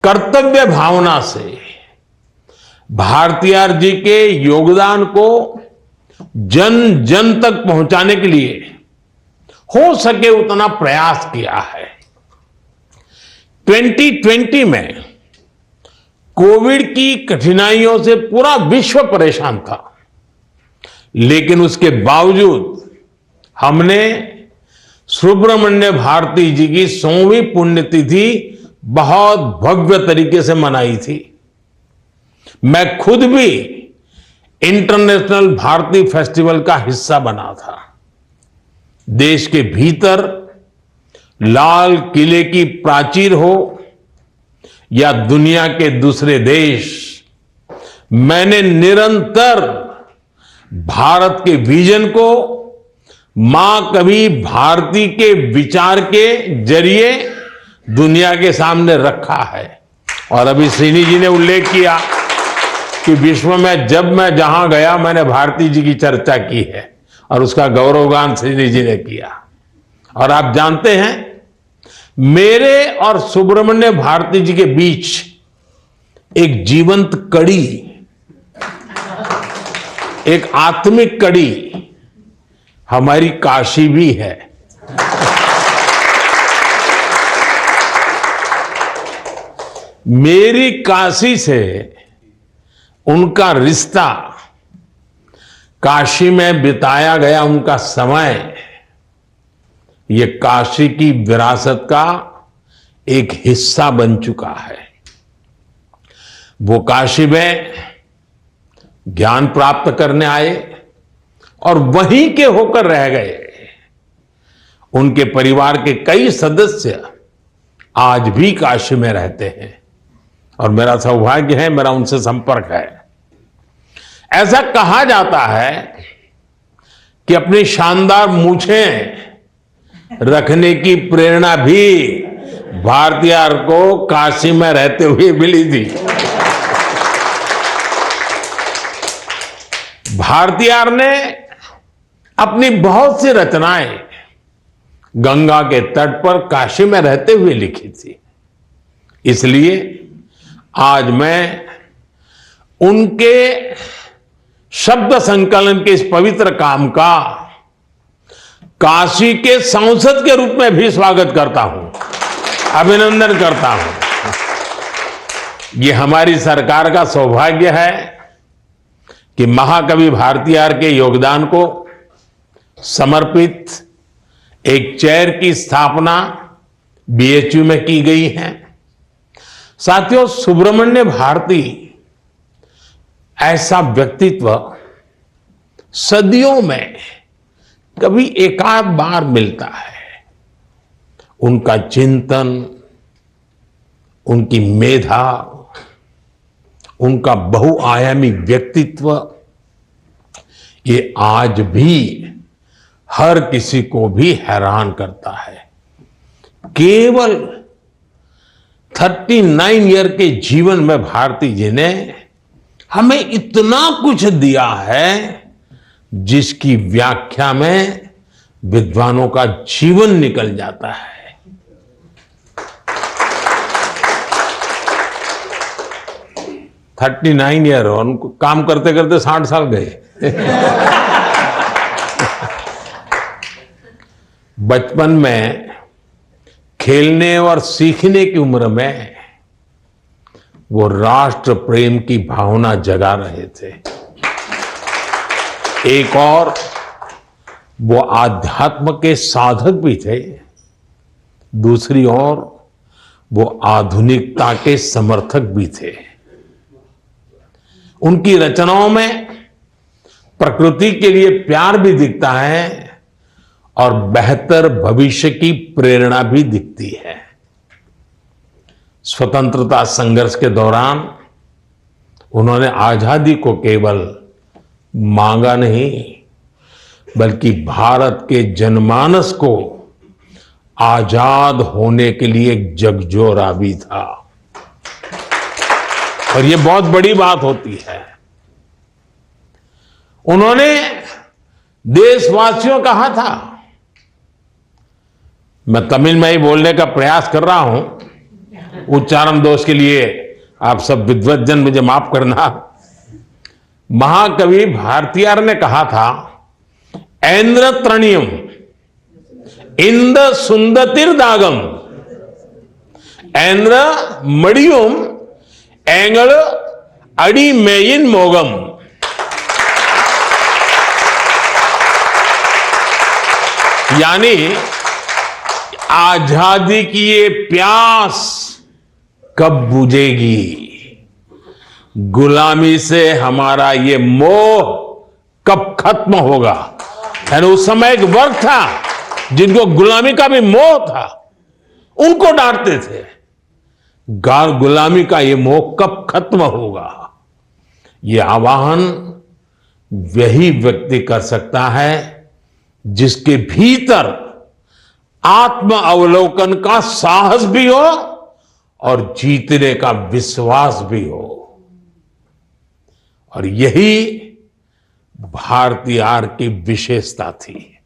कर्तव्य भावना से भारतीयार जी के योगदान को जन जन तक पहुंचाने के लिए हो सके उतना प्रयास किया है। 2020 में कोविड की कठिनाइयों से पूरा विश्व परेशान था, लेकिन उसके बावजूद हमने सुब्रमण्य भारती जी की 100वीं पुण्यतिथि बहुत भव्य तरीके से मनाई थी। मैं खुद भी इंटरनेशनल भारती फेस्टिवल का हिस्सा बना था। देश के भीतर लाल किले की प्राचीर हो या दुनिया के दूसरे देश, मैंने निरंतर भारत के विजन को मां कवि भारती के विचार के जरिए दुनिया के सामने रखा है। और अभी श्रीनी जी ने उल्लेख किया कि विश्व में जब मैं जहां गया मैंने भारती जी की चर्चा की है और उसका गौरवगान श्रीनी जी ने किया। और आप जानते हैं, मेरे और सुब्रमण्य भारती जी के बीच एक जीवंत कड़ी, एक आत्मिक कड़ी हमारी काशी भी है। मेरी काशी से उनका रिश्ता, काशी में बिताया गया उनका समय, ये काशी की विरासत का एक हिस्सा बन चुका है। वो काशी में ज्ञान प्राप्त करने आए और वहीं के होकर रह गए। उनके परिवार के कई सदस्य आज भी काशी में रहते हैं और मेरा सौभाग्य है, मेरा उनसे संपर्क है। ऐसा कहा जाता है कि अपनी शानदार मूछें रखने की प्रेरणा भी भारतीयार को काशी में रहते हुए मिली थी। भारतीयार ने अपनी बहुत सी रचनाएं गंगा के तट पर काशी में रहते हुए लिखी थी। इसलिए आज मैं उनके शब्द संकलन के इस पवित्र काम का काशी के सांसद के रूप में भी स्वागत करता हूं, अभिनंदन करता हूं। ये हमारी सरकार का सौभाग्य है कि महाकवि भारतीयार के योगदान को समर्पित एक चेयर की स्थापना बीएचयू में की गई है। साथियों, सुब्रमण्य भारती ऐसा व्यक्तित्व सदियों में कभी एकाध बार मिलता है। उनका चिंतन, उनकी मेधा, उनका बहुआयामी व्यक्तित्व, ये आज भी हर किसी को भी हैरान करता है। केवल 39 ईयर के जीवन में भारती जी ने हमें इतना कुछ दिया है जिसकी व्याख्या में विद्वानों का जीवन निकल जाता है। थर्टी 39 ईयर और उनको काम करते करते 60 साल गए। बचपन में खेलने और सीखने की उम्र में वो राष्ट्र प्रेम की भावना जगा रहे थे। एक और वो आध्यात्म के साधक भी थे, दूसरी ओर वो आधुनिकता के समर्थक भी थे। उनकी रचनाओं में प्रकृति के लिए प्यार भी दिखता है और बेहतर भविष्य की प्रेरणा भी दिखती है। स्वतंत्रता संघर्ष के दौरान उन्होंने आजादी को केवल मांगा नहीं, बल्कि भारत के जनमानस को आजाद होने के लिए एक जगजोरा भी था। और ये बहुत बड़ी बात होती है। उन्होंने देशवासियों कहा था, मैं तमिल में ही बोलने का प्रयास कर रहा हूं, उच्चारण दोष के लिए आप सब विद्वज्जन मुझे माफ करना। महाकवि भारतीयार ने कहा था, ऐन्द्र तृणीयम इंद सुंदतिर दागम, ऐन्द्र मड़ियुम एंगल अड़ी मेइन मोगम। यानी आजादी की ये प्यास कब बुझेगी, गुलामी से हमारा ये मोह कब खत्म होगा। यानी उस समय एक वर्ग था जिनको गुलामी का भी मोह था, उनको डांटते थे। गुलामी का ये मोह कब खत्म होगा, ये आवाहन वही व्यक्ति कर सकता है जिसके भीतर आत्म अवलोकन का साहस भी हो और जीतने का विश्वास भी हो। और यही भारतीयार की विशेषता थी।